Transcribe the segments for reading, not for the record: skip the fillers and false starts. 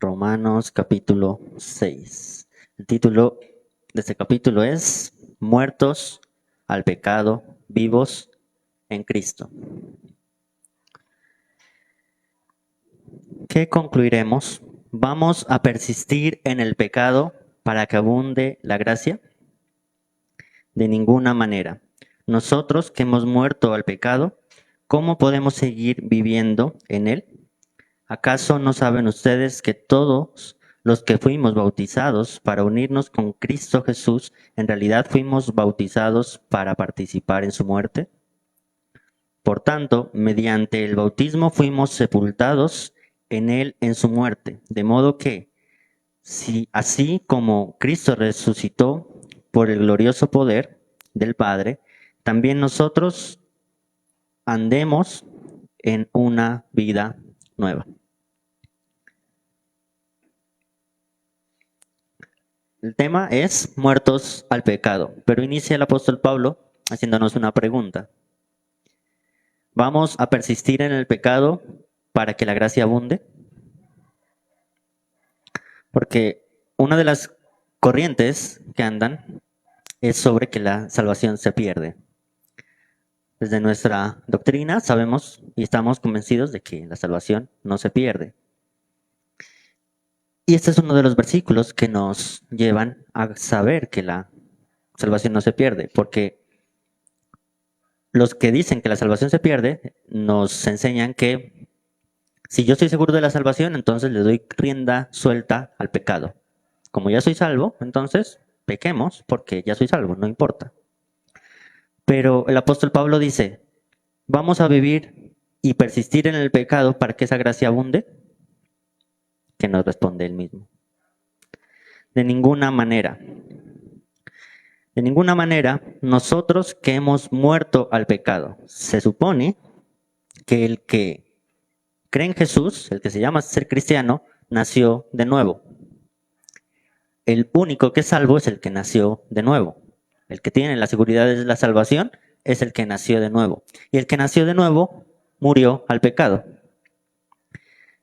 Romanos capítulo 6. El título de este capítulo es Muertos al pecado, vivos en Cristo. ¿Qué concluiremos? ¿Vamos a persistir en el pecado para que abunde la gracia? De ninguna manera. Nosotros que hemos muerto al pecado, ¿cómo podemos seguir viviendo en él? ¿Acaso no saben ustedes que todos los que fuimos bautizados para unirnos con Cristo Jesús, en realidad fuimos bautizados para participar en su muerte? Por tanto, mediante el bautismo fuimos sepultados en él en su muerte, de modo que, si así como Cristo resucitó por el glorioso poder del Padre, también nosotros andemos en una vida nueva. El tema es muertos al pecado, pero inicia el apóstol Pablo haciéndonos una pregunta. ¿Vamos a persistir en el pecado para que la gracia abunde? Porque una de las corrientes que andan es sobre que la salvación se pierde. Desde nuestra doctrina sabemos y estamos convencidos de que la salvación no se pierde. Y este es uno de los versículos que nos llevan a saber que la salvación no se pierde, porque los que dicen que la salvación se pierde nos enseñan que si yo estoy seguro de la salvación, entonces le doy rienda suelta al pecado. Como ya soy salvo, entonces pequemos porque ya soy salvo, no importa. Pero el apóstol Pablo dice, ¿vamos a vivir y persistir en el pecado para que esa gracia abunde? Que nos responde él mismo. De ninguna manera. De ninguna manera, nosotros que hemos muerto al pecado. Se supone que el que cree en Jesús, el que se llama ser cristiano, nació de nuevo. El único que es salvo es el que nació de nuevo. El que tiene la seguridad de la salvación es el que nació de nuevo. Y el que nació de nuevo murió al pecado.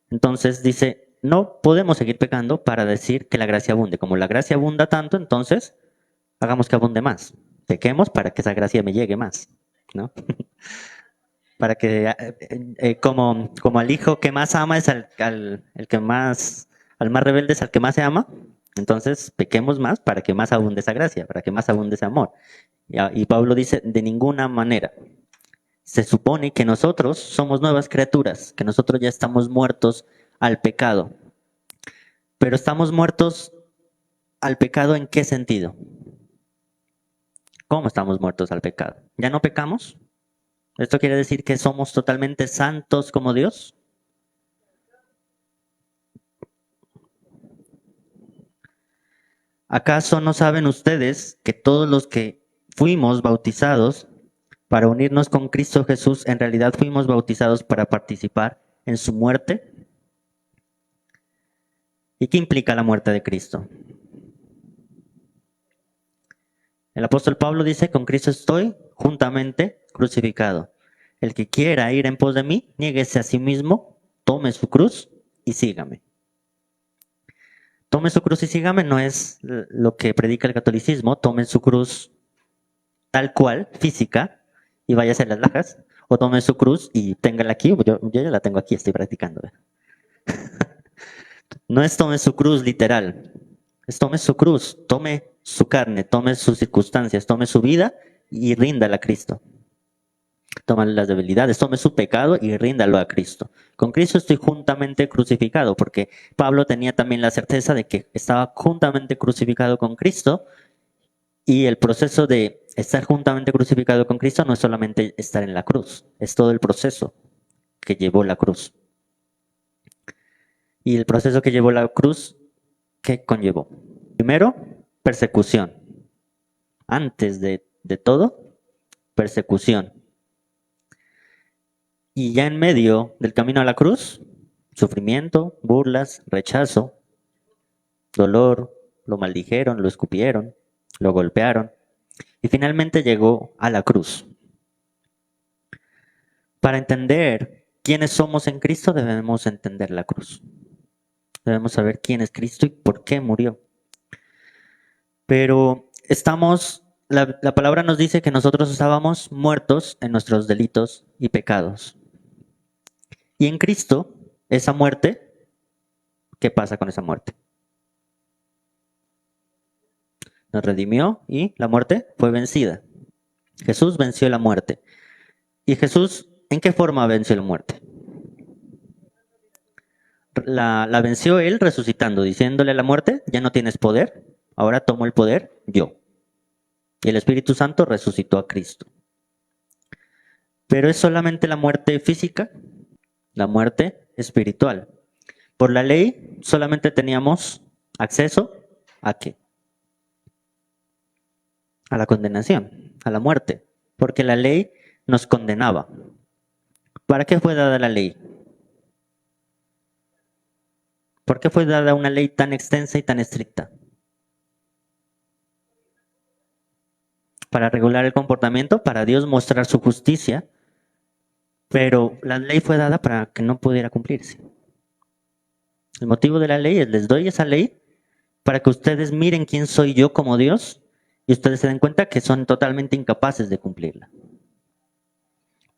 Entonces dice, no podemos seguir pecando para decir que la gracia abunde. Como la gracia abunda tanto, entonces hagamos que abunde más. Pequemos para que esa gracia me llegue más, ¿no? Para que, como al hijo que más ama es al más rebelde es al que más se ama, entonces pequemos más para que más abunde esa gracia, para que más abunde ese amor. Y Pablo dice, de ninguna manera. Se supone que nosotros somos nuevas criaturas, que nosotros ya estamos muertos al pecado. Pero estamos muertos al pecado ¿en qué sentido? ¿Cómo estamos muertos al pecado? ¿Ya no pecamos? ¿Esto quiere decir que somos totalmente santos como Dios? ¿Acaso no saben ustedes que todos los que fuimos bautizados para unirnos con Cristo Jesús, en realidad fuimos bautizados para participar en su muerte? ¿Y qué implica la muerte de Cristo? El apóstol Pablo dice, con Cristo estoy juntamente crucificado. El que quiera ir en pos de mí, niéguese a sí mismo, tome su cruz y sígame. Tome su cruz y sígame no es lo que predica el catolicismo, tome su cruz tal cual, física, y vaya a hacer las lajas, o tome su cruz y téngala aquí, yo ya la tengo aquí, estoy practicando. No es tome su cruz literal, es tome su cruz, tome su carne, tome sus circunstancias, tome su vida y ríndala a Cristo. Tome las debilidades, tome su pecado y ríndalo a Cristo. Con Cristo estoy juntamente crucificado, porque Pablo tenía también la certeza de que estaba juntamente crucificado con Cristo, y el proceso de estar juntamente crucificado con Cristo no es solamente estar en la cruz, es todo el proceso que llevó la cruz. Y el proceso que llevó la cruz, ¿qué conllevó? Primero, persecución. Antes de todo, persecución. Y ya en medio del camino a la cruz, sufrimiento, burlas, rechazo, dolor, lo maldijeron, lo escupieron, lo golpearon. Y finalmente llegó a la cruz. Para entender quiénes somos en Cristo debemos entender la cruz. Debemos saber quién es Cristo y por qué murió. Pero la palabra nos dice que nosotros estábamos muertos en nuestros delitos y pecados. Y en Cristo, esa muerte, ¿qué pasa con esa muerte? Nos redimió y la muerte fue vencida. Jesús venció la muerte. ¿Y Jesús en qué forma venció la muerte? La venció él resucitando, diciéndole a la muerte, ya no tienes poder, ahora tomo el poder yo. Y el Espíritu Santo resucitó a Cristo. Pero es solamente la muerte física, la muerte espiritual. Por la ley solamente teníamos acceso a qué? A la condenación, a la muerte, porque la ley nos condenaba. ¿Para qué fue dada la ley? ¿Por qué fue dada una ley tan extensa y tan estricta? Para regular el comportamiento, para Dios mostrar su justicia, pero la ley fue dada para que no pudiera cumplirse. El motivo de la ley es, les doy esa ley para que ustedes miren quién soy yo como Dios y ustedes se den cuenta que son totalmente incapaces de cumplirla.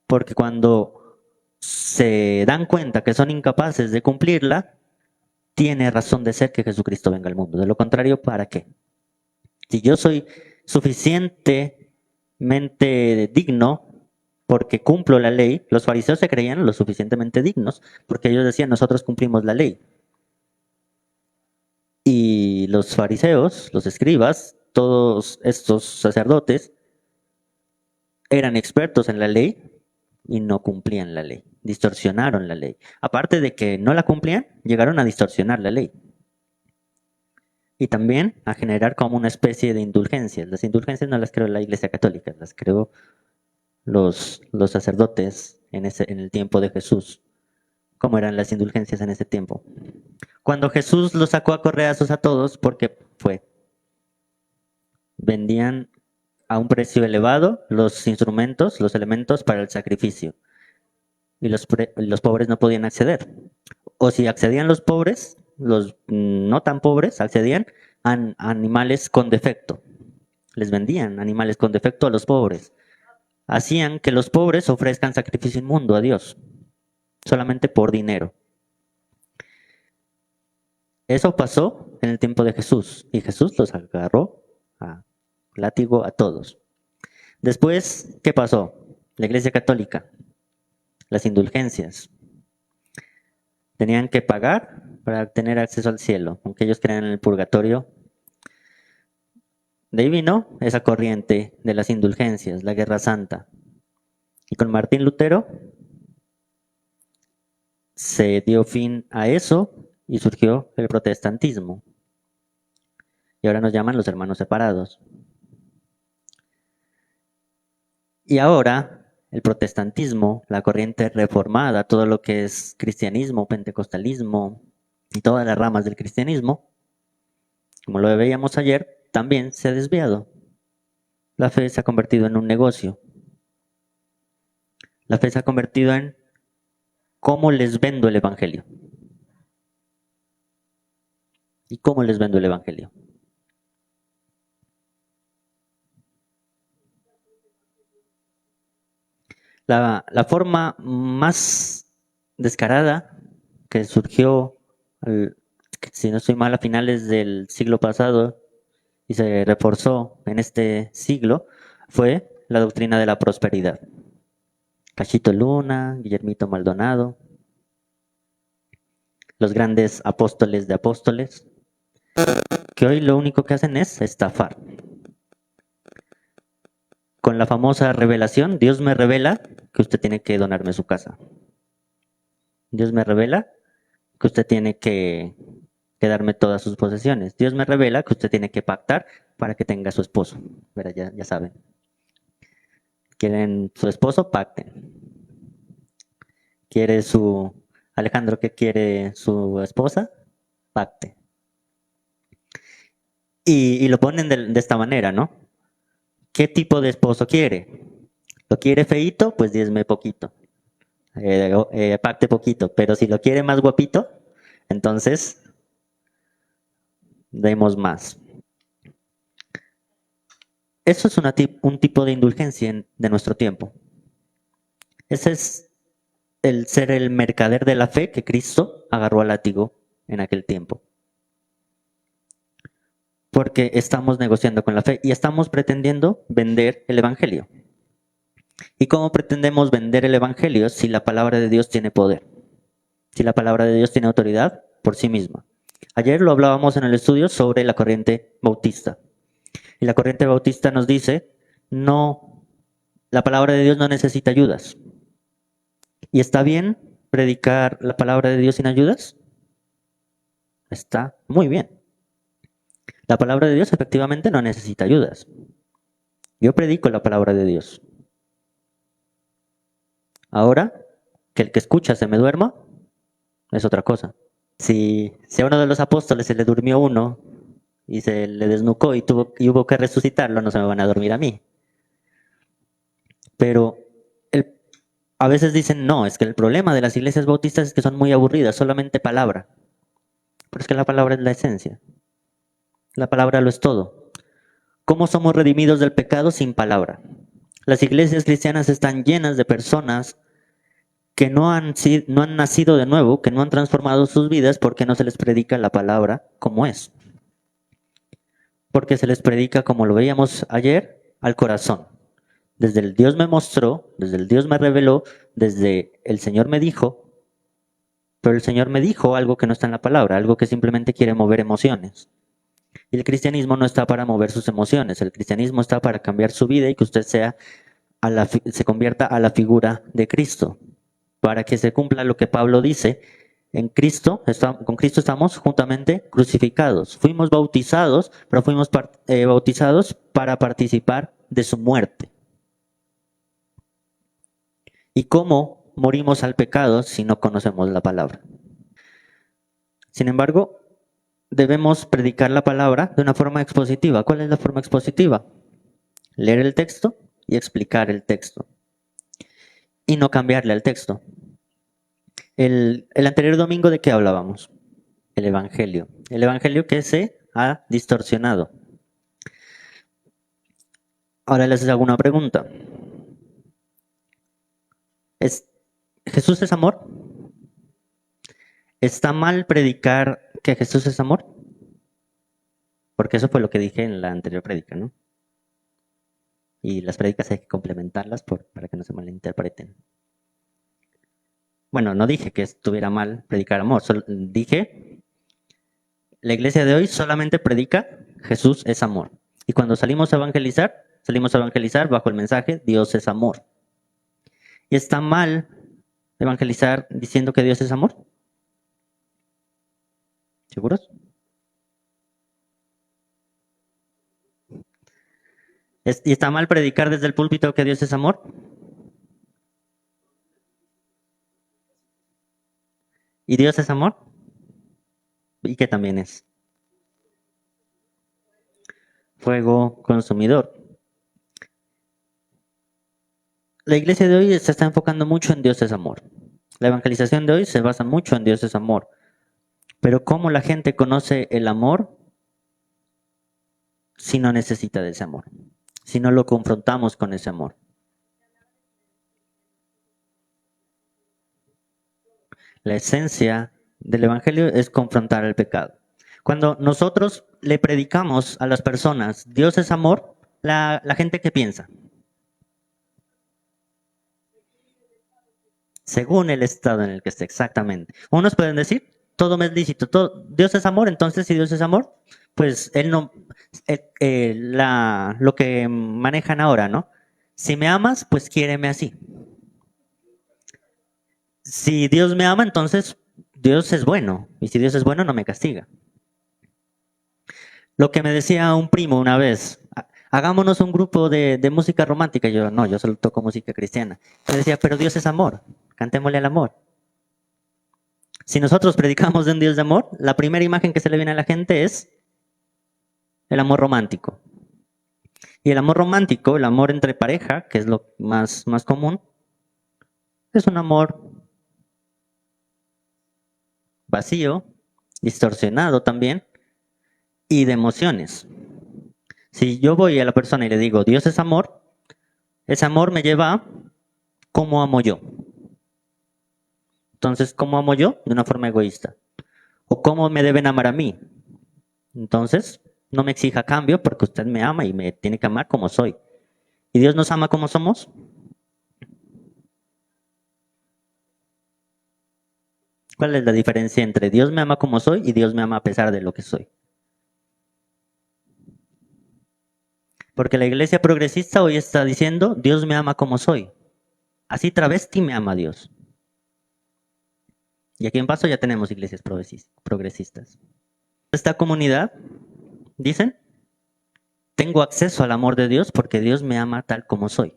Porque cuando se dan cuenta que son incapaces de cumplirla, tiene razón de ser que Jesucristo venga al mundo. De lo contrario, ¿para qué? Si yo soy suficientemente digno porque cumplo la ley, los fariseos se creían lo suficientemente dignos porque ellos decían, nosotros cumplimos la ley. Y los fariseos, los escribas, todos estos sacerdotes eran expertos en la ley y no cumplían la ley, distorsionaron la ley. Aparte de que no la cumplían, llegaron a distorsionar la ley. Y también a generar como una especie de indulgencias. Las indulgencias no las creó la Iglesia Católica, las creó los sacerdotes en el tiempo de Jesús. ¿Cómo eran las indulgencias en ese tiempo? Cuando Jesús los sacó a correazos a todos, porque vendían a un precio elevado los instrumentos, los elementos para el sacrificio. Y los pobres no podían acceder. O si accedían los pobres, los no tan pobres accedían a animales con defecto. Les vendían animales con defecto a los pobres. Hacían que los pobres ofrezcan sacrificio inmundo a Dios, solamente por dinero. Eso pasó en el tiempo de Jesús y Jesús los agarró a látigo a todos. Después, ¿qué pasó? La Iglesia Católica, las indulgencias. Tenían que pagar para tener acceso al cielo, aunque ellos creían en el purgatorio. De ahí vino esa corriente de las indulgencias, la Guerra Santa. Y con Martín Lutero se dio fin a eso y surgió el protestantismo. Y ahora nos llaman los hermanos separados. Y ahora el protestantismo, la corriente reformada, todo lo que es cristianismo, pentecostalismo y todas las ramas del cristianismo, como lo veíamos ayer, también se ha desviado. La fe se ha convertido en un negocio. La fe se ha convertido en cómo les vendo el evangelio. ¿Y cómo les vendo el evangelio? La forma más descarada que surgió, si no estoy mal, a finales del siglo pasado y se reforzó en este siglo, fue la doctrina de la prosperidad. Cachito Luna, Guillermito Maldonado, los grandes apóstoles de apóstoles, que hoy lo único que hacen es estafar. Con la famosa revelación, Dios me revela que usted tiene que donarme su casa. Dios me revela que usted tiene que darme todas sus posesiones. Dios me revela que usted tiene que pactar para que tenga su esposo. Pero ya saben. ¿Quieren su esposo? Pacten. ¿Quiere su Alejandro que quiere su esposa? Pacte. Y lo ponen de esta manera, ¿no? ¿Qué tipo de esposo quiere? ¿Lo quiere feíto? Pues diezme poquito. Pacte poquito. Pero si lo quiere más guapito, entonces demos más. Eso es un tipo de indulgencia de nuestro tiempo. Ese es el ser el mercader de la fe que Cristo agarró al látigo en aquel tiempo. Porque estamos negociando con la fe y estamos pretendiendo vender el Evangelio. ¿Y cómo pretendemos vender el Evangelio si la palabra de Dios tiene poder? Si la palabra de Dios tiene autoridad por sí misma. Ayer lo hablábamos en el estudio sobre la corriente bautista. Y la corriente bautista nos dice, no, la palabra de Dios no necesita ayudas. ¿Y está bien predicar la palabra de Dios sin ayudas? Está muy bien. La palabra de Dios efectivamente no necesita ayudas. Yo predico la palabra de Dios. Ahora, que el que escucha se me duerma, es otra cosa. Si a uno de los apóstoles se le durmió uno y se le desnucó y hubo que resucitarlo, no se me van a dormir a mí. Pero a veces dicen, no, es que el problema de las iglesias bautistas es que son muy aburridas, solamente palabra. Pero es que la palabra es la esencia. La palabra lo es todo. ¿Cómo somos redimidos del pecado sin palabra? Las iglesias cristianas están llenas de personas que no han nacido de nuevo, que no han transformado sus vidas porque no se les predica la palabra como es. Porque se les predica, como lo veíamos ayer, al corazón. Desde el Dios me mostró, desde el Dios me reveló, desde el Señor me dijo, pero el Señor me dijo algo que no está en la palabra, algo que simplemente quiere mover emociones. Y el cristianismo no está para mover sus emociones, el cristianismo está para cambiar su vida y que usted se convierta a la figura de Cristo, para que se cumpla lo que Pablo dice, con Cristo estamos juntamente crucificados. Fuimos bautizados, pero fuimos bautizados para participar de su muerte. ¿Y cómo morimos al pecado si no conocemos la palabra? Sin embargo, debemos predicar la palabra de una forma expositiva. ¿Cuál es la forma expositiva? Leer el texto y explicar el texto. Y no cambiarle al texto. El anterior domingo, ¿de qué hablábamos? El Evangelio. El Evangelio que se ha distorsionado. Ahora les hago una pregunta. ¿Jesús es amor? ¿Está mal predicar que Jesús es amor? Porque eso fue lo que dije en la anterior prédica, ¿no? Y las prédicas hay que complementarlas para que no se malinterpreten. Bueno, no dije que estuviera mal predicar amor, dije, la iglesia de hoy solamente predica Jesús es amor. Y cuando salimos a evangelizar bajo el mensaje Dios es amor. ¿Y está mal evangelizar diciendo que Dios es amor? ¿Seguros? ¿Y está mal predicar desde el púlpito que Dios es amor? ¿Y Dios es amor? ¿Y qué también es? Fuego consumidor. La iglesia de hoy se está enfocando mucho en Dios es amor. La evangelización de hoy se basa mucho en Dios es amor. Pero ¿cómo la gente conoce el amor si no necesita de ese amor? Si no lo confrontamos con ese amor. La esencia del evangelio es confrontar el pecado. Cuando nosotros le predicamos a las personas Dios es amor, la gente ¿qué piensa? Según el estado en el que esté, exactamente. Unos pueden decir, todo me es lícito, Dios es amor, entonces si Dios es amor, pues Él no, lo que manejan ahora, ¿no? Si me amas, pues quiéreme así. Si Dios me ama, entonces Dios es bueno, y si Dios es bueno, no me castiga. Lo que me decía un primo una vez, hagámonos un grupo de música romántica. Yo, no, yo solo toco música cristiana. Me decía, pero Dios es amor, cantémosle al amor. Si nosotros predicamos de un Dios de amor, la primera imagen que se le viene a la gente es el amor romántico. Y el amor romántico, el amor entre pareja, que es lo más común, es un amor vacío, distorsionado también, y de emociones. Si yo voy a la persona y le digo, Dios es amor, ese amor me lleva a cómo amo yo. Entonces, ¿cómo amo yo? De una forma egoísta. ¿O cómo me deben amar a mí? Entonces, no me exija cambio porque usted me ama y me tiene que amar como soy. ¿Y Dios nos ama como somos? ¿Cuál es la diferencia entre Dios me ama como soy y Dios me ama a pesar de lo que soy? Porque la iglesia progresista hoy está diciendo, Dios me ama como soy. Así travesti me ama Dios. Y aquí en Paso ya tenemos iglesias progresistas. Esta comunidad, dicen, tengo acceso al amor de Dios porque Dios me ama tal como soy.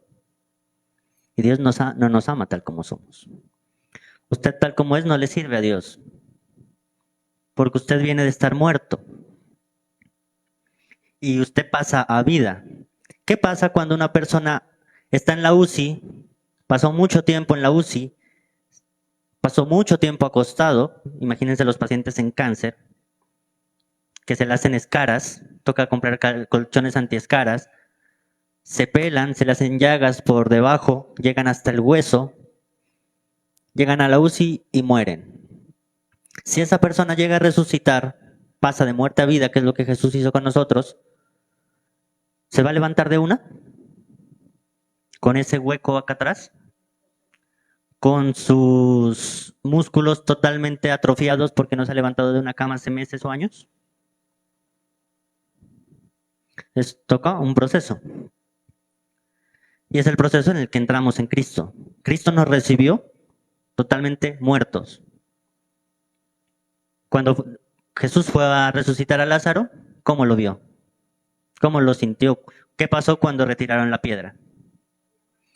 Y Dios no nos ama tal como somos. Usted tal como es no le sirve a Dios. Porque usted viene de estar muerto. Y usted pasa a vida. ¿Qué pasa cuando una persona está en la UCI, pasó mucho tiempo en la UCI, pasó mucho tiempo acostado? Imagínense los pacientes en cáncer, que se le hacen escaras, toca comprar colchones antiescaras, se pelan, se le hacen llagas por debajo, llegan hasta el hueso, llegan a la UCI y mueren. Si esa persona llega a resucitar, pasa de muerte a vida, que es lo que Jesús hizo con nosotros, ¿se va a levantar de una? ¿Con ese hueco acá atrás? ¿Con sus músculos totalmente atrofiados porque no se ha levantado de una cama hace meses o años? Toca un proceso. Y es el proceso en el que entramos en Cristo. Cristo nos recibió totalmente muertos. Cuando Jesús fue a resucitar a Lázaro, ¿cómo lo vio? ¿Cómo lo sintió? ¿Qué pasó cuando retiraron la piedra?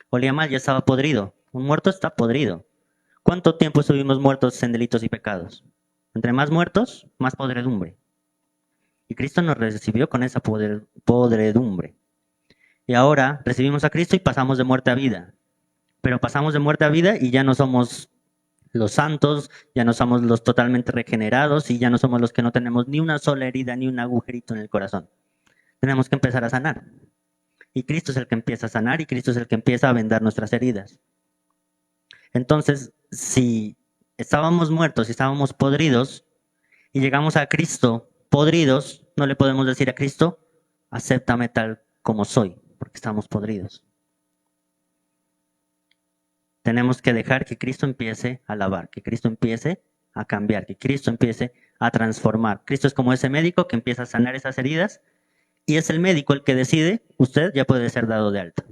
Olía mal, ya estaba podrido. Un muerto está podrido. ¿Cuánto tiempo estuvimos muertos en delitos y pecados? Entre más muertos, más podredumbre. Y Cristo nos recibió con esa podredumbre. Y ahora recibimos a Cristo y pasamos de muerte a vida. Pero pasamos de muerte a vida y ya no somos los santos, ya no somos los totalmente regenerados y ya no somos los que no tenemos ni una sola herida ni un agujerito en el corazón. Tenemos que empezar a sanar. Y Cristo es el que empieza a sanar y Cristo es el que empieza a vendar nuestras heridas. Entonces, si estábamos muertos y estábamos podridos y llegamos a Cristo podridos, no le podemos decir a Cristo, acéptame tal como soy, porque estamos podridos. Tenemos que dejar que Cristo empiece a lavar, que Cristo empiece a cambiar, que Cristo empiece a transformar. Cristo es como ese médico que empieza a sanar esas heridas y es el médico el que decide, usted ya puede ser dado de alta.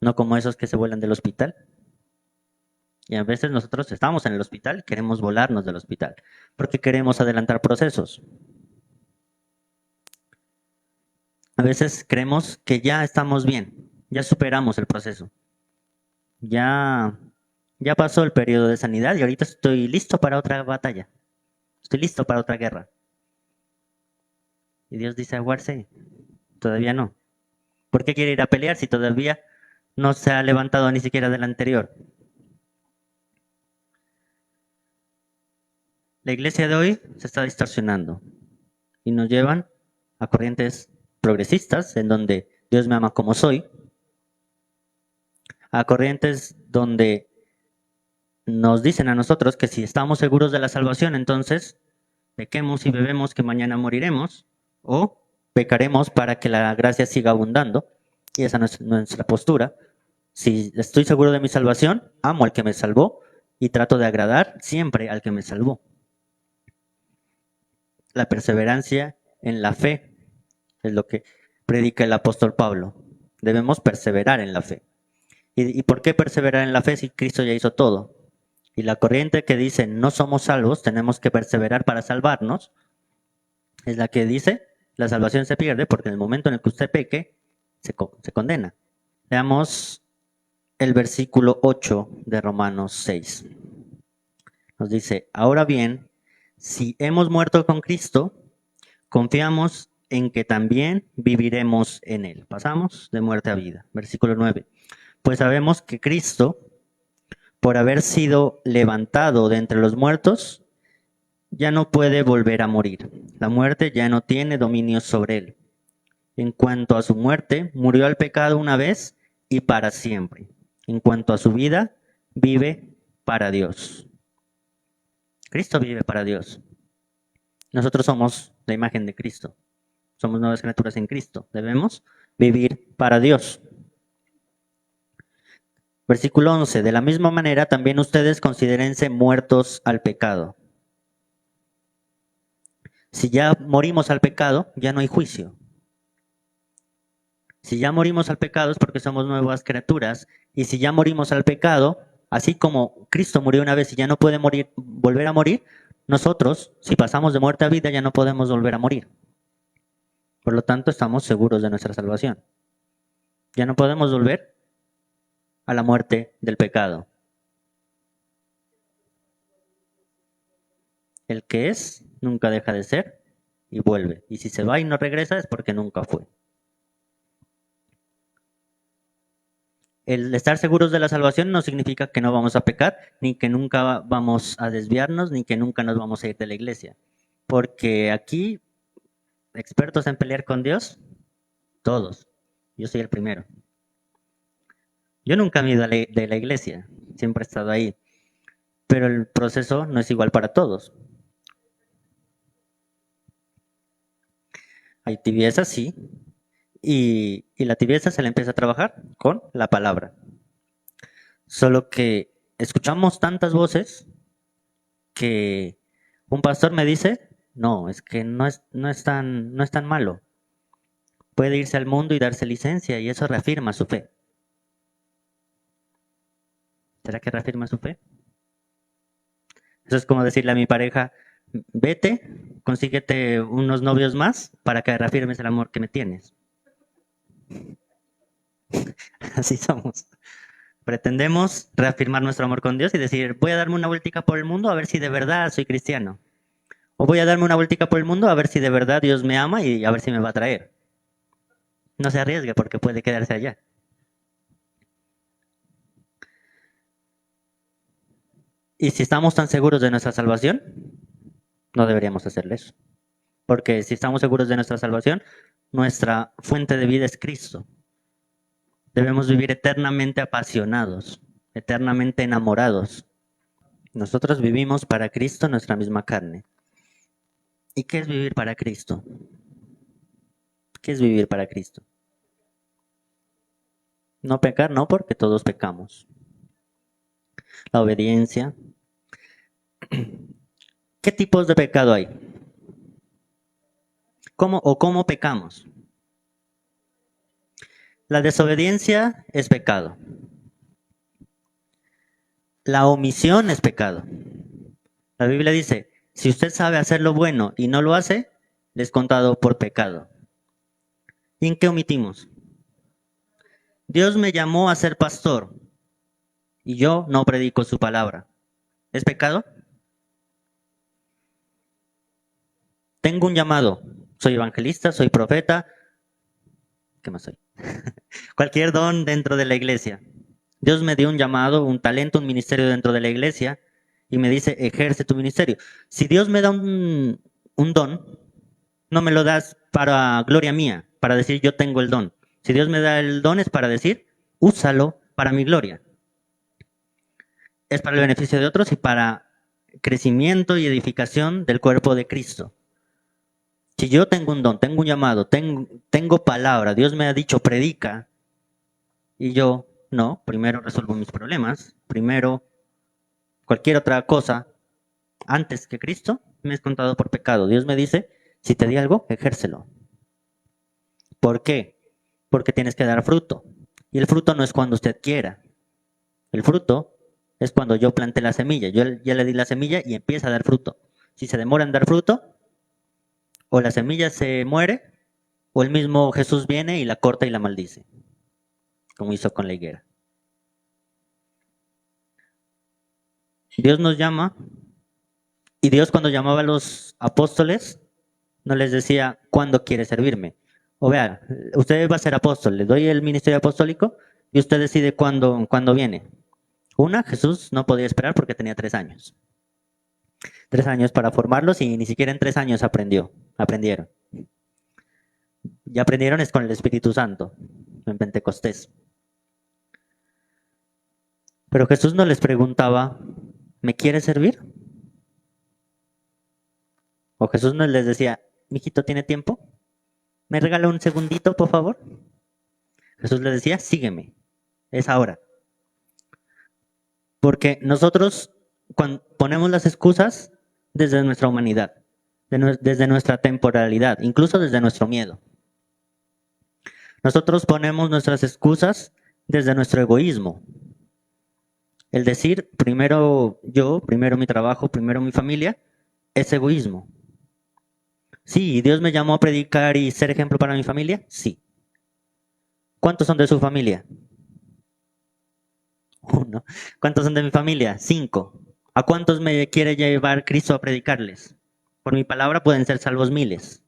No como esos que se vuelan del hospital. Y a veces nosotros estamos en el hospital, queremos volarnos del hospital, porque queremos adelantar procesos. A veces creemos que ya estamos bien, ya superamos el proceso. Ya pasó el periodo de sanidad y ahorita estoy listo para otra batalla. Estoy listo para otra guerra. Y Dios dice, aguarse, todavía no. ¿Por qué quiere ir a pelear si todavía no se ha levantado ni siquiera del anterior? La iglesia de hoy se está distorsionando y nos llevan a corrientes progresistas en donde Dios me ama como soy, a corrientes donde nos dicen a nosotros que si estamos seguros de la salvación, entonces pequemos y bebemos que mañana moriremos, o pecaremos para que la gracia siga abundando, y esa no es nuestra postura. Si estoy seguro de mi salvación, amo al que me salvó y trato de agradar siempre al que me salvó. La perseverancia en la fe es lo que predica el apóstol Pablo. Debemos perseverar en la fe. ¿Y por qué perseverar en la fe si Cristo ya hizo todo? Y la corriente que dice no somos salvos, tenemos que perseverar para salvarnos, es la que dice la salvación se pierde porque en el momento en el que usted peque, se condena. Veamos el versículo 8 de Romanos 6. Nos dice, ahora bien, si hemos muerto con Cristo, confiamos en que también viviremos en Él. Pasamos de muerte a vida. Versículo 9. Pues sabemos que Cristo, por haber sido levantado de entre los muertos, ya no puede volver a morir. La muerte ya no tiene dominio sobre él. En cuanto a su muerte, murió al pecado una vez y para siempre. En cuanto a su vida, vive para Dios. Cristo vive para Dios. Nosotros somos la imagen de Cristo. Somos nuevas criaturas en Cristo. Debemos vivir para Dios. Versículo 11. De la misma manera, también ustedes considérense muertos al pecado. Si ya morimos al pecado, ya no hay juicio. Si ya morimos al pecado es porque somos nuevas criaturas. Y si ya morimos al pecado, así como Cristo murió una vez y ya no puede morir, volver a morir, nosotros, si pasamos de muerte a vida, ya no podemos volver a morir. Por lo tanto, estamos seguros de nuestra salvación. Ya no podemos volver a la muerte del pecado. El que es, nunca deja de ser y vuelve. Y si se va y no regresa es porque nunca fue. El estar seguros de la salvación no significa que no vamos a pecar, ni que nunca vamos a desviarnos, ni que nunca nos vamos a ir de la iglesia. Porque aquí, expertos en pelear con Dios, todos. Yo soy el primero. Yo nunca me he ido de la iglesia, siempre he estado ahí. Pero el proceso no es igual para todos. Hay tibieza, sí. Y la tibieza se le empieza a trabajar con la palabra. Solo que escuchamos tantas voces que un pastor me dice, no, es que no es tan malo. Puede irse al mundo y darse licencia y eso reafirma su fe. ¿Será que reafirma su fe? Eso es como decirle a mi pareja, vete, consíguete unos novios más para que reafirmes el amor que me tienes. Así somos. Pretendemos reafirmar nuestro amor con Dios y decir, voy a darme una vueltica por el mundo a ver si de verdad soy cristiano. O voy a darme una vueltica por el mundo a ver si de verdad Dios me ama y a ver si me va a traer. No se arriesgue porque puede quedarse allá. Y si estamos tan seguros de nuestra salvación, no deberíamos hacerle eso. Porque si estamos seguros de nuestra salvación, nuestra fuente de vida es Cristo. Debemos vivir eternamente apasionados, eternamente enamorados. Nosotros vivimos para Cristo nuestra misma carne. ¿Y qué es vivir para Cristo? ¿Qué es vivir para Cristo? No pecar, no, porque todos pecamos. La obediencia. ¿Qué tipos de pecado hay? ¿Cómo pecamos? La desobediencia es pecado. La omisión es pecado. La Biblia dice, si usted sabe hacer lo bueno y no lo hace, le es contado por pecado. ¿Y en qué omitimos? Dios me llamó a ser pastor y yo no predico su palabra. ¿Es pecado? Tengo un llamado. Soy evangelista, soy profeta. ¿Qué más soy? Cualquier don dentro de la iglesia. Dios me dio un llamado, un talento, un ministerio dentro de la iglesia y me dice, ejerce tu ministerio. Si Dios me da un don, no me lo das para gloria mía, para decir yo tengo el don. Si Dios me da el don es para decir, úsalo para mi gloria. Es para el beneficio de otros y para crecimiento y edificación del cuerpo de Cristo. Si yo tengo un don, tengo un llamado, tengo palabra, Dios me ha dicho predica, y yo no, primero resuelvo mis problemas, primero cualquier otra cosa antes que Cristo, me es contado por pecado. Dios me dice, si te di algo, ejércelo. ¿Por qué? Porque tienes que dar fruto. Y el fruto no es cuando usted quiera. El fruto es cuando yo planté la semilla. Yo ya le di la semilla y empieza a dar fruto. Si se demora en dar fruto, o la semilla se muere, o el mismo Jesús viene y la corta y la maldice, como hizo con la higuera. Dios nos llama, y Dios cuando llamaba a los apóstoles, no les decía, ¿cuándo quiere servirme? O vea, usted va a ser apóstol, le doy el ministerio apostólico y usted decide cuándo viene. Jesús no podía esperar porque tenía 3 años. 3 años para formarlos y ni siquiera en 3 años aprendieron. Ya aprendieron es con el Espíritu Santo, en Pentecostés. Pero Jesús no les preguntaba, ¿me quieres servir? O Jesús no les decía, mijito, ¿tiene tiempo? ¿Me regala un segundito, por favor? Jesús les decía, sígueme, es ahora. Porque nosotros cuando ponemos las excusas desde nuestra humanidad, desde nuestra temporalidad, incluso desde nuestro miedo. Nosotros ponemos nuestras excusas desde nuestro egoísmo. El decir, primero yo, primero mi trabajo, primero mi familia, es egoísmo. Sí, ¿Dios me llamó a predicar y ser ejemplo para mi familia? Sí. ¿Cuántos son de su familia? 1. ¿Cuántos son de mi familia? 5. ¿A cuántos me quiere llevar Cristo a predicarles? Por mi palabra pueden ser salvos miles.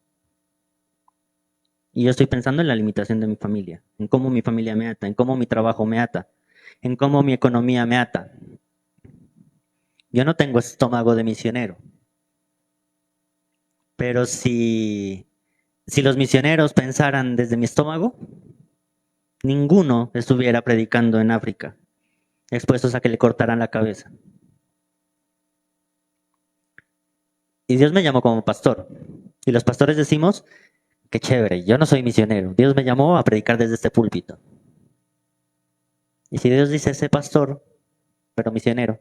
Y yo estoy pensando en la limitación de mi familia, en cómo mi familia me ata, en cómo mi trabajo me ata, en cómo mi economía me ata. Yo no tengo estómago de misionero. Pero si los misioneros pensaran desde mi estómago, ninguno estuviera predicando en África, expuestos a que le cortaran la cabeza. Y Dios me llamó como pastor. Y los pastores decimos, qué chévere, yo no soy misionero. Dios me llamó a predicar desde este púlpito. Y si Dios dice, sé pastor, pero misionero,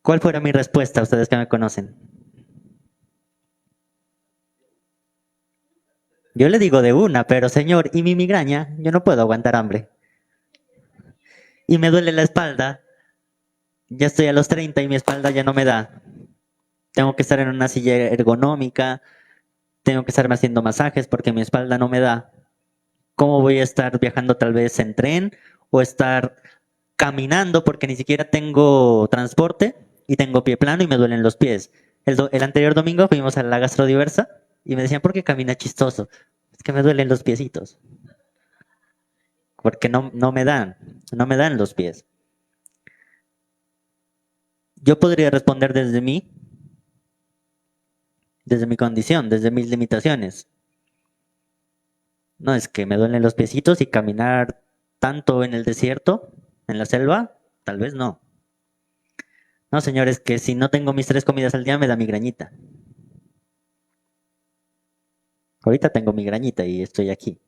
¿cuál fuera mi respuesta a ustedes que me conocen? Yo le digo de una, pero Señor, ¿y mi migraña? Yo no puedo aguantar hambre. Y me duele la espalda. Ya estoy a los 30 y mi espalda ya no me da. Tengo que estar en una silla ergonómica, tengo que estarme haciendo masajes porque mi espalda no me da. ¿Cómo voy a estar viajando tal vez en tren o estar caminando porque ni siquiera tengo transporte y tengo pie plano y me duelen los pies? El anterior domingo fuimos a la Gastrodiversa y me decían, ¿por qué camina chistoso? Es que me duelen los piecitos. Porque no me dan los pies. Yo podría responder desde mí, desde mi condición, desde mis limitaciones. No, es que me duelen los piecitos y caminar tanto en el desierto, en la selva, tal vez no. No, señores, que si no tengo mis 3 comidas al día me da migrañita. Ahorita tengo migrañita y estoy aquí.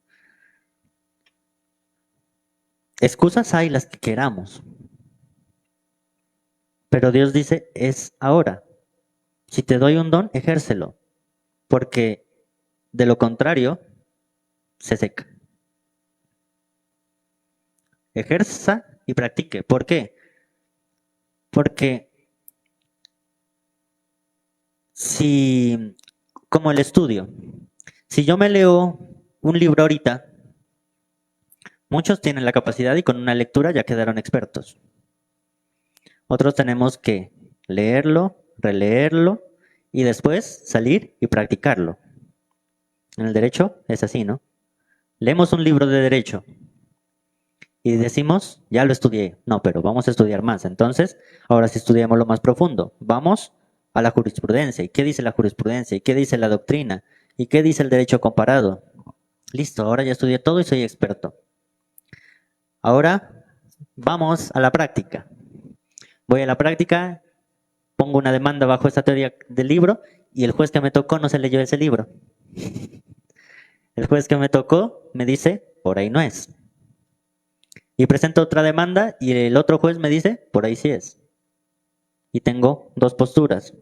Excusas hay las que queramos. Pero Dios dice, es ahora. Si te doy un don, ejércelo. Porque de lo contrario, se seca. Ejerza y practique. ¿Por qué? Porque si, como el estudio, si yo me leo un libro ahorita, muchos tienen la capacidad y con una lectura ya quedaron expertos. Otros tenemos que leerlo, releerlo y después salir y practicarlo. En el derecho es así, ¿no? Leemos un libro de derecho y decimos, ya lo estudié. No, pero vamos a estudiar más. Entonces, ahora sí estudiamos lo más profundo. Vamos a la jurisprudencia. ¿Y qué dice la jurisprudencia? ¿Y qué dice la doctrina? ¿Y qué dice el derecho comparado? Listo, ahora ya estudié todo y soy experto. Ahora vamos a la práctica. Voy a la práctica, pongo una demanda bajo esta teoría del libro y el juez que me tocó no se leyó ese libro. El juez que me tocó me dice, por ahí no es. Y presento otra demanda y el otro juez me dice, por ahí sí es. Y tengo 2 posturas.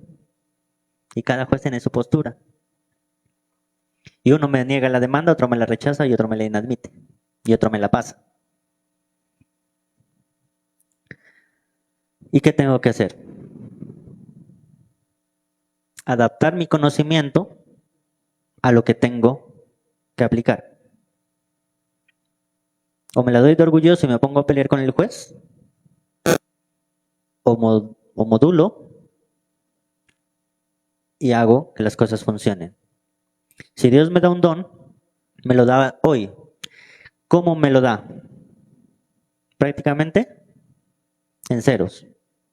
Y cada juez tiene su postura. Y uno me niega la demanda, otro me la rechaza y otro me la inadmite. Y otro me la pasa. ¿Y qué tengo que hacer? Adaptar mi conocimiento a lo que tengo que aplicar. O me la doy de orgulloso y me pongo a pelear con el juez, o modulo y hago que las cosas funcionen. Si Dios me da un don, me lo da hoy. ¿Cómo me lo da? Prácticamente en ceros.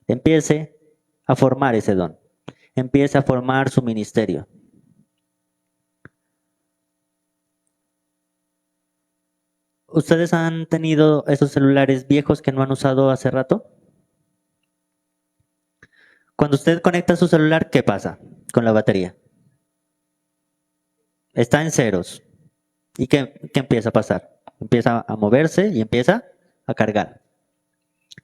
Empiece a formar ese don, empiece a formar su ministerio. ¿Ustedes han tenido esos celulares viejos que no han usado hace rato? Cuando usted conecta su celular, ¿qué pasa con la batería? Está en ceros. ¿Y qué empieza a pasar? Empieza a moverse y empieza a cargar.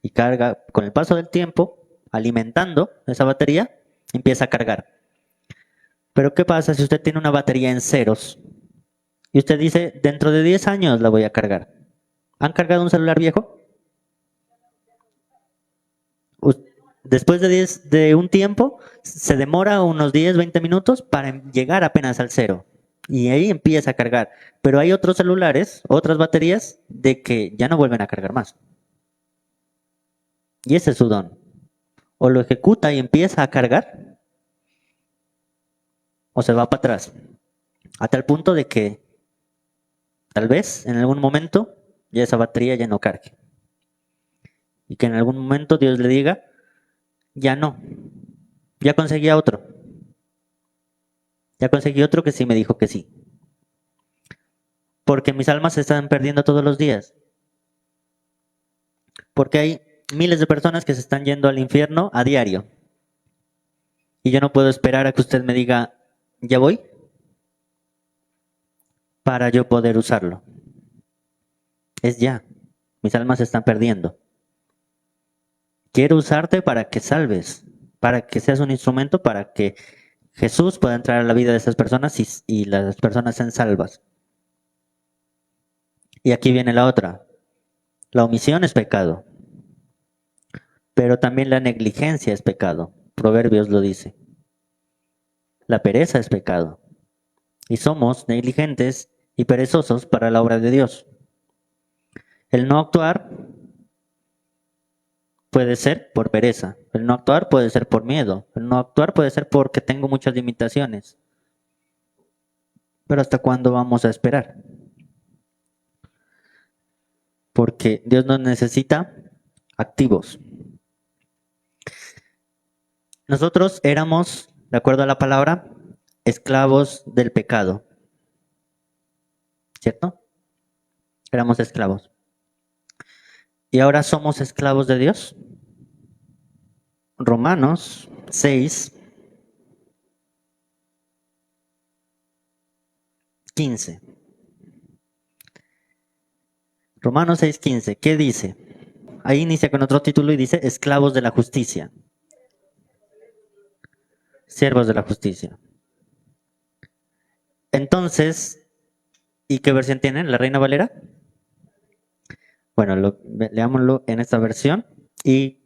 Y carga con el paso del tiempo, alimentando esa batería, empieza a cargar. Pero ¿qué pasa si usted tiene una batería en ceros? Y usted dice, dentro de 10 años la voy a cargar. ¿Han cargado un celular viejo? Después de un tiempo, se demora unos 10, 20 minutos para llegar apenas al cero. Y ahí empieza a cargar. Pero hay otros celulares, otras baterías, de que ya no vuelven a cargar más. Y ese es su don. O lo ejecuta y empieza a cargar, o se va para atrás. A tal punto de que tal vez en algún momento ya esa batería ya no cargue. Y que en algún momento Dios le diga, ya no, ya conseguí a otro. Ya conseguí otro que sí me dijo que sí. Porque mis almas se están perdiendo todos los días. Porque hay miles de personas que se están yendo al infierno a diario. Y yo no puedo esperar a que usted me diga, ya voy, para yo poder usarlo. Es ya. Mis almas se están perdiendo. Quiero usarte para que salves, para que seas un instrumento para que Jesús pueda entrar a la vida de esas personas y las personas sean salvas. Y aquí viene la otra. La omisión es pecado, pero también la negligencia es pecado. Proverbios lo dice. La pereza es pecado. Y somos negligentes y perezosos para la obra de Dios. El no actuar puede ser por pereza. El no actuar puede ser por miedo. El no actuar puede ser porque tengo muchas limitaciones. Pero ¿hasta cuándo vamos a esperar? Porque Dios nos necesita activos. Nosotros éramos, de acuerdo a la palabra, esclavos del pecado. ¿Cierto? Éramos esclavos. ¿Y ahora somos esclavos de Dios? Romanos 6, 15. Romanos 6, 15. ¿Qué dice? Ahí inicia con otro título y dice esclavos de la justicia. Siervos de la justicia. Entonces, ¿y qué versión tienen? ¿La Reina Valera? Bueno, leámoslo en esta versión y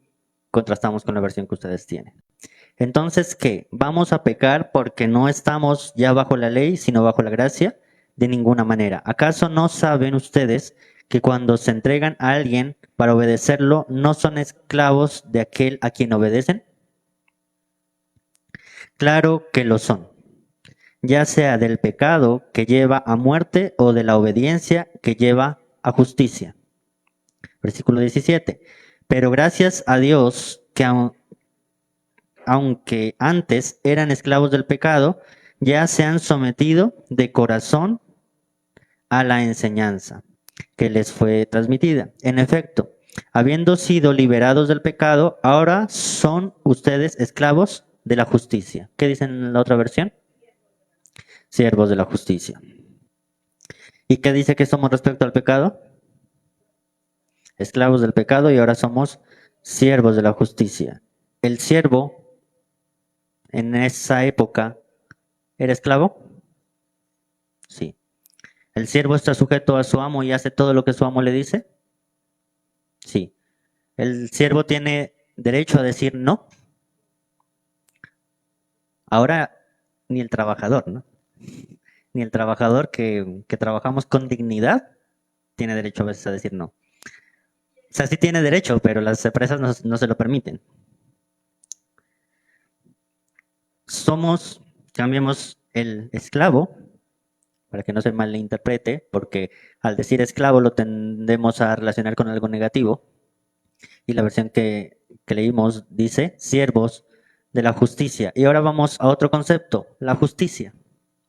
contrastamos con la versión que ustedes tienen. Entonces, ¿qué? ¿Vamos a pecar porque no estamos ya bajo la ley, sino bajo la gracia? De ninguna manera. ¿Acaso no saben ustedes que cuando se entregan a alguien para obedecerlo, no son esclavos de aquel a quien obedecen? Claro que lo son, ya sea del pecado que lleva a muerte o de la obediencia que lleva a justicia. Versículo 17. Pero gracias a Dios que aunque antes eran esclavos del pecado, ya se han sometido de corazón a la enseñanza que les fue transmitida. En efecto, habiendo sido liberados del pecado, ahora son ustedes esclavos de la justicia. ¿Qué dicen en la otra versión? Siervos de la justicia. ¿Y qué dice que somos respecto al pecado? Esclavos del pecado y ahora somos siervos de la justicia. El siervo en esa época era esclavo. Sí. ¿El siervo está sujeto a su amo y hace todo lo que su amo le dice? Sí. ¿El siervo tiene derecho a decir no? Ahora ni el trabajador, ¿no? Ni el trabajador que trabajamos con dignidad tiene derecho a veces a decir no. O sea, sí tiene derecho, pero las empresas no se lo permiten. Cambiemos el esclavo, para que no se malinterprete, porque al decir esclavo lo tendemos a relacionar con algo negativo. Y la versión que leímos dice siervos de la justicia. Y ahora vamos a otro concepto, la justicia.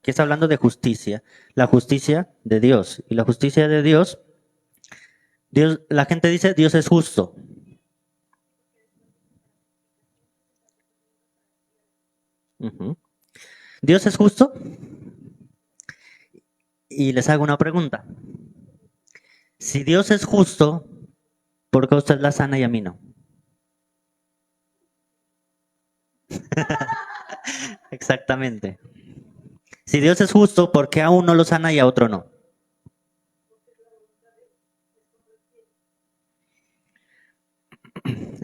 ¿Qué está hablando de justicia? La justicia de Dios. Y la justicia de Dios, la gente dice Dios es justo. Ujú. ¿Dios es justo? Y les hago una pregunta. Si Dios es justo, ¿por qué a usted la sana y a mí no? Exactamente. Si Dios es justo, ¿por qué a uno lo sana y a otro no?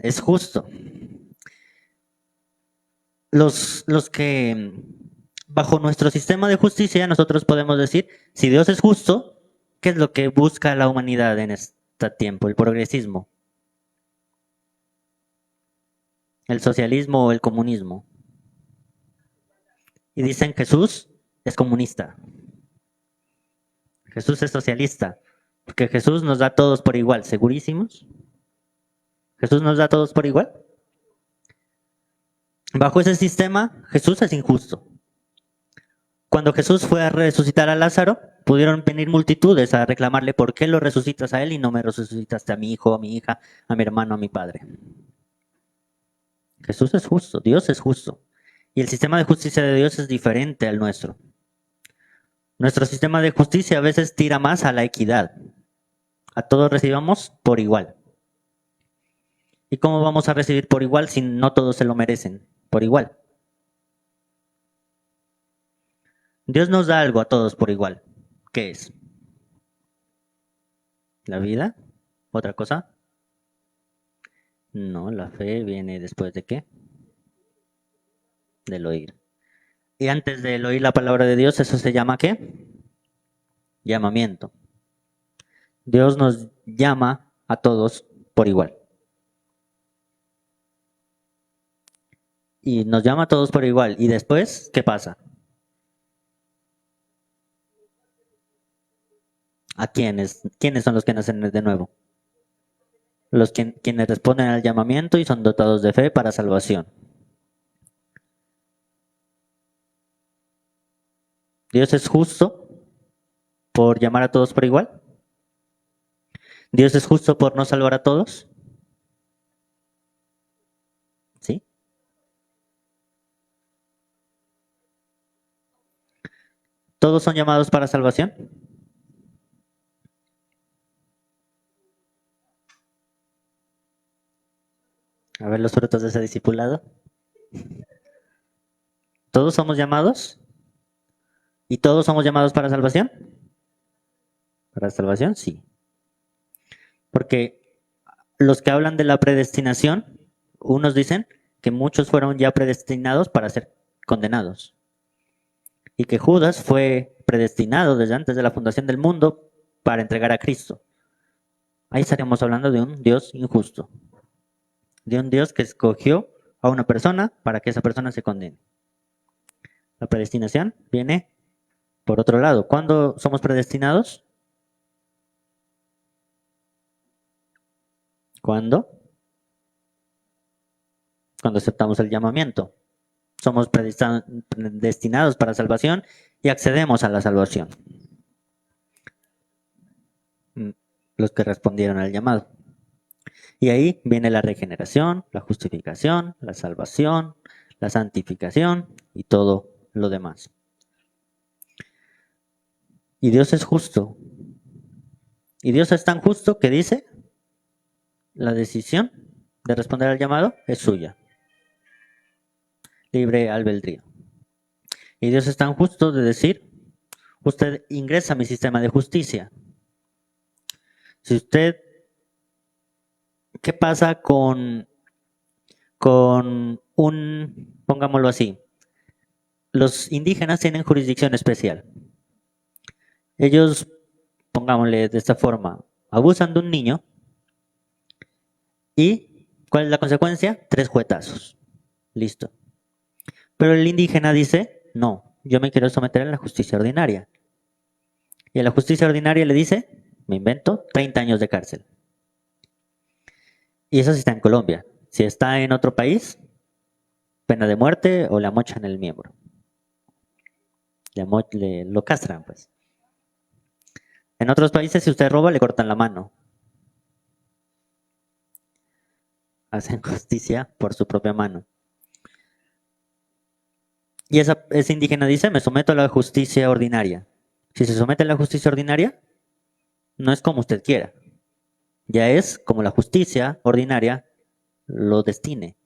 Es justo. Los que bajo nuestro sistema de justicia nosotros podemos decir, si Dios es justo, ¿qué es lo que busca la humanidad en este tiempo? El progresismo, el socialismo o el comunismo. Y dicen Jesús es comunista, Jesús es socialista, porque Jesús nos da a todos por igual, ¿segurísimos? ¿Jesús nos da a todos por igual? Bajo ese sistema, Jesús es injusto. Cuando Jesús fue a resucitar a Lázaro, pudieron venir multitudes a reclamarle por qué lo resucitas a él y no me resucitaste a mi hijo, a mi hija, a mi hermano, a mi padre. Jesús es justo, Dios es justo. Y el sistema de justicia de Dios es diferente al nuestro. Nuestro sistema de justicia a veces tira más a la equidad. A todos recibamos por igual. ¿Y cómo vamos a recibir por igual si no todos se lo merecen? Por igual. Dios nos da algo a todos por igual. ¿Qué es? ¿La vida? ¿Otra cosa? No, la fe viene después de qué? Del oír. Y antes del oír la palabra de Dios, ¿eso se llama qué? Llamamiento. Dios nos llama a todos por igual. Y nos llama a todos por igual. ¿Y después qué pasa? ¿A quiénes? ¿Quiénes son los que nacen de nuevo? Quienes responden al llamamiento y son dotados de fe para salvación. Dios es justo por llamar a todos por igual. Dios es justo por no salvar a todos. ¿Sí? ¿Todos son llamados para salvación? A ver los frutos de ese discipulado. ¿Todos somos llamados? ¿Y todos somos llamados para salvación? ¿Para salvación? Sí. Porque los que hablan de la predestinación, unos dicen que muchos fueron ya predestinados para ser condenados. Y que Judas fue predestinado desde antes de la fundación del mundo para entregar a Cristo. Ahí estaríamos hablando de un Dios injusto. De un Dios que escogió a una persona para que esa persona se condene. La predestinación viene por otro lado. ¿Cuándo somos predestinados? ¿Cuándo? Cuando aceptamos el llamamiento. Somos predestinados para salvación y accedemos a la salvación. Los que respondieron al llamado. Y ahí viene la regeneración, la justificación, la salvación, la santificación y todo lo demás. Y Dios es justo. Y Dios es tan justo que dice, la decisión de responder al llamado es suya. Libre albedrío. Y Dios es tan justo de decir, usted ingresa a mi sistema de justicia. Si usted, ¿qué pasa con un, pongámoslo así, los indígenas tienen jurisdicción especial. Ellos, pongámosle de esta forma, abusan de un niño y ¿cuál es la consecuencia? 3 juetazos. Listo. Pero el indígena dice, no, yo me quiero someter a la justicia ordinaria. Y a la justicia ordinaria le dice, me invento, 30 años de cárcel. Y eso sí está en Colombia. Si está en otro país, pena de muerte o le amochan el miembro. Lo castran, pues. En otros países, si usted roba, le cortan la mano. Hacen justicia por su propia mano. Y ese indígena dice, me someto a la justicia ordinaria. Si se somete a la justicia ordinaria, no es como usted quiera. Ya es como la justicia ordinaria lo destine.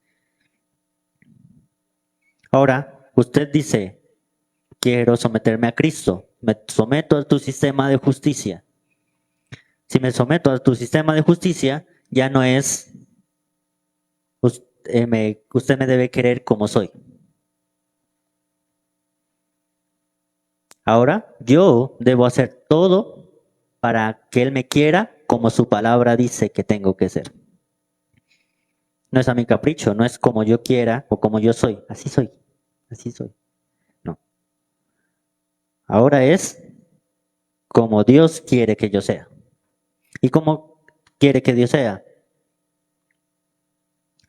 Ahora, usted dice, quiero someterme a Cristo. Me someto a tu sistema de justicia. Si me someto a tu sistema de justicia, ya no es, usted me debe querer como soy. Ahora yo debo hacer todo para que Él me quiera como su palabra dice que tengo que ser. No es a mi capricho, no es como yo quiera o como yo soy. Así soy, así soy. No. Ahora es como Dios quiere que yo sea. ¿Y cómo quiere que Dios sea?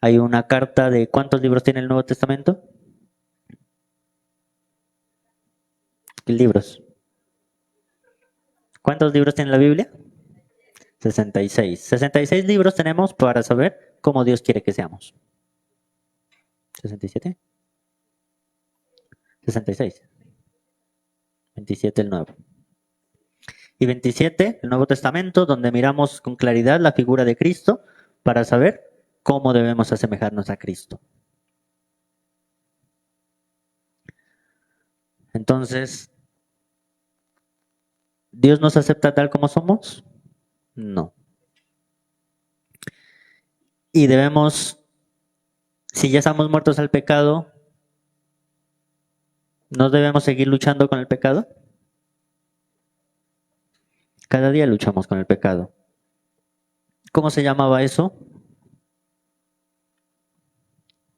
Hay una carta de ¿cuántos libros tiene el Nuevo Testamento? Libros. ¿Cuántos libros tiene la Biblia? 66. 66 libros tenemos para saber cómo Dios quiere que seamos. 67. 66. 27 el nuevo. Y 27 el Nuevo Testamento, donde miramos con claridad la figura de Cristo para saber cómo debemos asemejarnos a Cristo. Entonces, ¿Dios nos acepta tal como somos? No. Y debemos, si ya estamos muertos al pecado, ¿no debemos seguir luchando con el pecado? Cada día luchamos con el pecado. ¿Cómo se llamaba eso?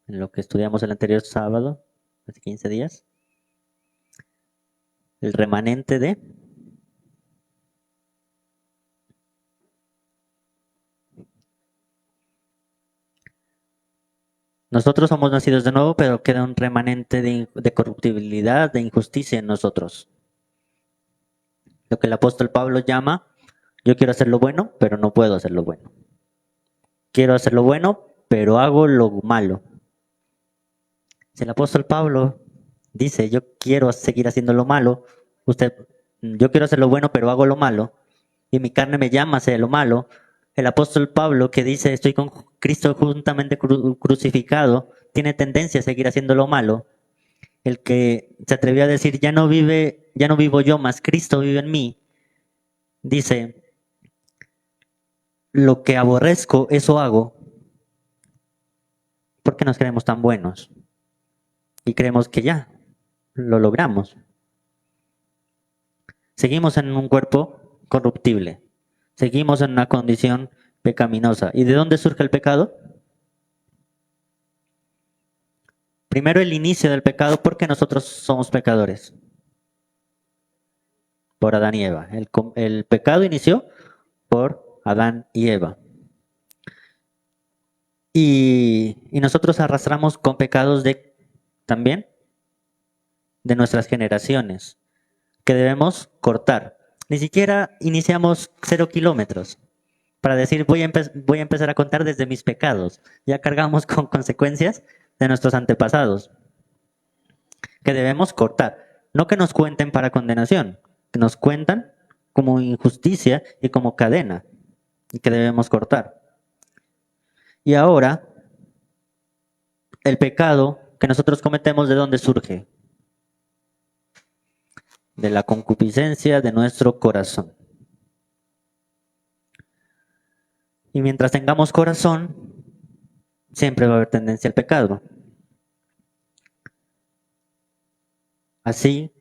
En lo que estudiamos el anterior sábado, hace 15 días. El remanente de... Nosotros somos nacidos de nuevo, pero queda un remanente de corruptibilidad, de injusticia en nosotros. Lo que el apóstol Pablo llama, yo quiero hacer lo bueno, pero no puedo hacer lo bueno. Quiero hacer lo bueno, pero hago lo malo. Si el apóstol Pablo dice, yo quiero seguir haciendo lo malo, yo quiero hacer lo bueno, pero hago lo malo, y mi carne me llama a hacer lo malo, el apóstol Pablo que dice, estoy con Cristo juntamente crucificado, tiene tendencia a seguir haciendo lo malo. El que se atrevió a decir, ya no vivo yo, más Cristo vive en mí, dice, lo que aborrezco, eso hago. ¿Por qué nos creemos tan buenos? Y creemos que ya, lo logramos. Seguimos en un cuerpo corruptible. Seguimos en una condición pecaminosa. ¿Y de dónde surge el pecado? Primero el inicio del pecado, porque nosotros somos pecadores. Por Adán y Eva. El pecado inició por Adán y Eva. Y nosotros arrastramos con pecados también de nuestras generaciones, que debemos cortar. Ni siquiera iniciamos 0 kilómetros para decir voy a empezar a contar desde mis pecados. Ya cargamos con consecuencias de nuestros antepasados, que debemos cortar. No que nos cuenten para condenación, que nos cuentan como injusticia y como cadena, y que debemos cortar. Y ahora, el pecado que nosotros cometemos, ¿de dónde surge? De la concupiscencia de nuestro corazón. Y mientras tengamos corazón, siempre va a haber tendencia al pecado. Así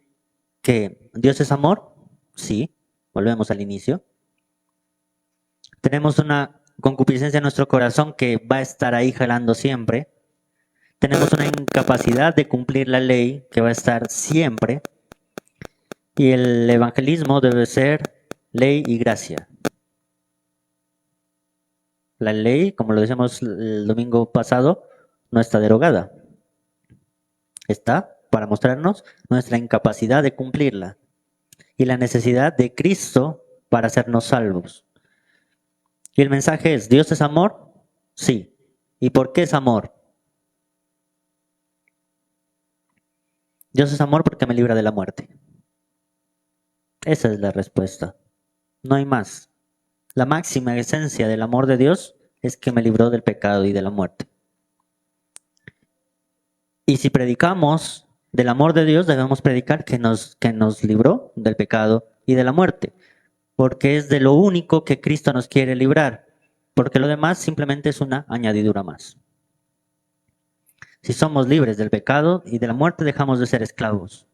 que, ¿Dios es amor? Sí, volvemos al inicio. Tenemos una concupiscencia en nuestro corazón que va a estar ahí jalando siempre. Tenemos una incapacidad de cumplir la ley que va a estar siempre. Y el evangelismo debe ser ley y gracia. La ley, como lo decíamos el domingo pasado, no está derogada. Está para mostrarnos nuestra incapacidad de cumplirla y la necesidad de Cristo para hacernos salvos. Y el mensaje es, ¿Dios es amor? Sí. ¿Y por qué es amor? Dios es amor porque me libra de la muerte. Esa es la respuesta. No hay más. La máxima esencia del amor de Dios es que me libró del pecado y de la muerte. Y si predicamos del amor de Dios, debemos predicar que nos libró del pecado y de la muerte, porque es de lo único que Cristo nos quiere librar, porque lo demás simplemente es una añadidura más. Si somos libres del pecado y de la muerte, dejamos de ser esclavos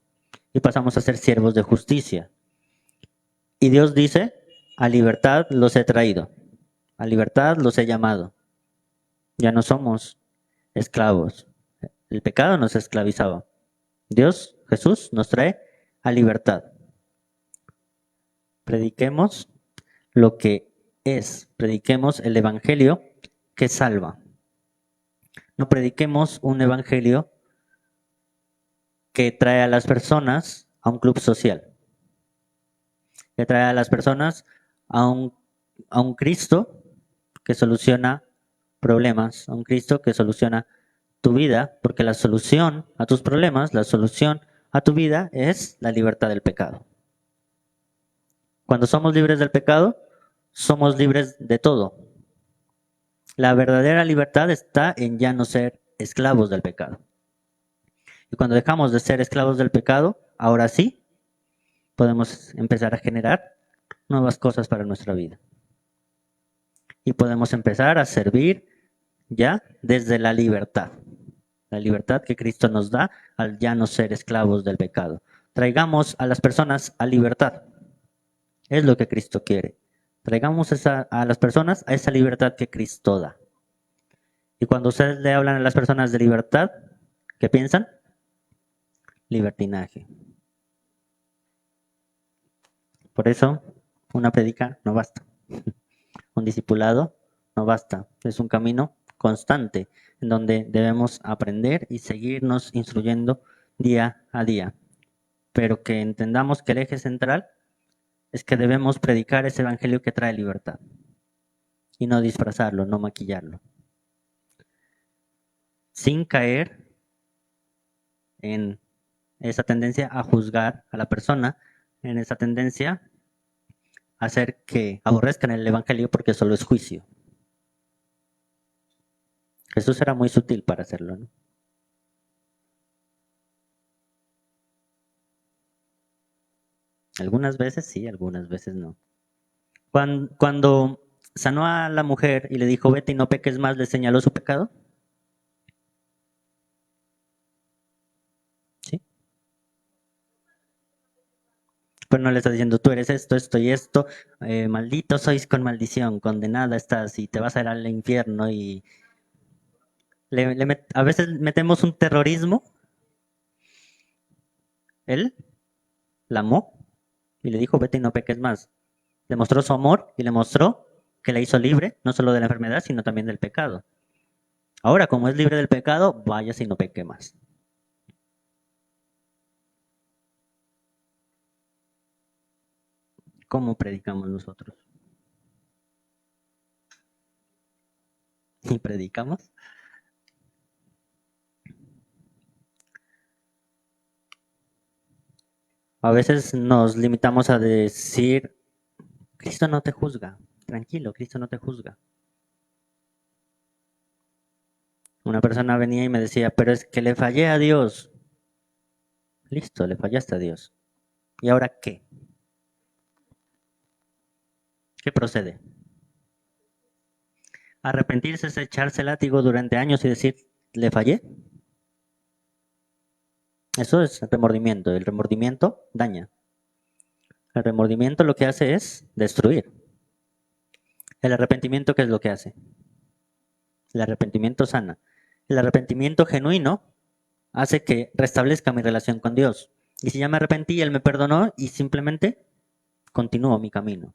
y pasamos a ser siervos de justicia. Y Dios dice, a libertad los he traído, a libertad los he llamado. Ya no somos esclavos. El pecado nos esclavizaba. Dios, Jesús, nos trae a libertad. Prediquemos lo que es, prediquemos el evangelio que salva. No prediquemos un evangelio que trae a las personas a un club social, que trae a las personas a un Cristo que soluciona problemas, a un Cristo que soluciona tu vida, porque la solución a tus problemas, la solución a tu vida es la libertad del pecado. Cuando somos libres del pecado, somos libres de todo. La verdadera libertad está en ya no ser esclavos del pecado. Y cuando dejamos de ser esclavos del pecado, ahora sí podemos empezar a generar nuevas cosas para nuestra vida. Y podemos empezar a servir ya desde la libertad que Cristo nos da al ya no ser esclavos del pecado. Traigamos a las personas a libertad. Es lo que Cristo quiere. Traigamos a las personas a esa libertad que Cristo da. Y cuando ustedes le hablan a las personas de libertad, ¿qué piensan? Libertinaje. Por eso, una predica no basta. Un discipulado no basta. Es un camino constante en donde debemos aprender y seguirnos instruyendo día a día. Pero que entendamos que el eje central es que debemos predicar ese evangelio que trae libertad y no disfrazarlo, no maquillarlo, sin caer en esa tendencia a juzgar a la persona, en esa tendencia a hacer que aborrezcan el evangelio porque solo es juicio. Jesús era muy sutil para hacerlo, ¿no? Algunas veces sí, algunas veces no. Cuando sanó a la mujer y le dijo, vete y no peques más, ¿le señaló su pecado? Sí. Pero no le está diciendo, tú eres esto, esto y esto, maldito sois con maldición, condenada estás y te vas a ir al infierno. Y a veces metemos un terrorismo. Él la amó y le dijo, vete y no peques más. Le mostró su amor y le mostró que la hizo libre, no solo de la enfermedad, sino también del pecado. Ahora, como es libre del pecado, vaya si no peque más. ¿Cómo predicamos nosotros? ¿Y predicamos? A veces nos limitamos a decir, Cristo no te juzga, tranquilo, Cristo no te juzga. Una persona venía y me decía, pero es que le fallé a Dios. Listo, le fallaste a Dios. ¿Y ahora qué? ¿Qué procede? Arrepentirse es echarse látigo durante años y decir, ¿le fallé? Eso es remordimiento. El remordimiento daña. El remordimiento lo que hace es destruir. El arrepentimiento, ¿qué es lo que hace? El arrepentimiento sana. El arrepentimiento genuino hace que restablezca mi relación con Dios. Y si ya me arrepentí, Él me perdonó y simplemente continúo mi camino,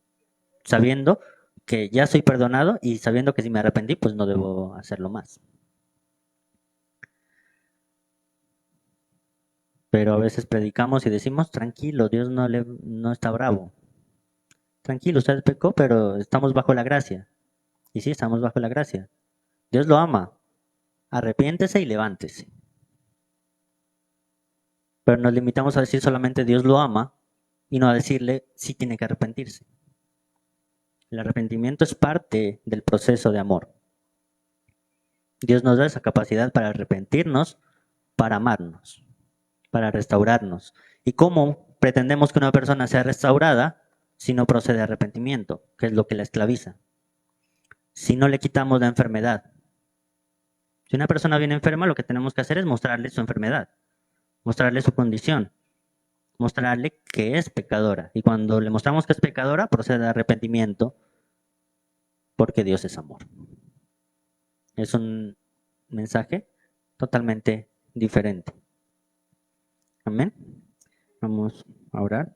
sabiendo que ya soy perdonado y sabiendo que si me arrepentí, pues no debo hacerlo más. Pero a veces predicamos y decimos, tranquilo, Dios no está bravo. Tranquilo, usted pecó, pero estamos bajo la gracia. Y sí, estamos bajo la gracia. Dios lo ama. Arrepiéntese y levántese. Pero nos limitamos a decir solamente Dios lo ama y no a decirle si tiene que arrepentirse. El arrepentimiento es parte del proceso de amor. Dios nos da esa capacidad para arrepentirnos, para amarnos, para restaurarnos. ¿Y cómo pretendemos que una persona sea restaurada si no procede a arrepentimiento, que es lo que la esclaviza? Si no le quitamos la enfermedad. Si una persona viene enferma, lo que tenemos que hacer es mostrarle su enfermedad, mostrarle su condición, mostrarle que es pecadora. Y cuando le mostramos que es pecadora, procede a arrepentimiento, porque Dios es amor. Es un mensaje totalmente diferente. Amén. Vamos a orar.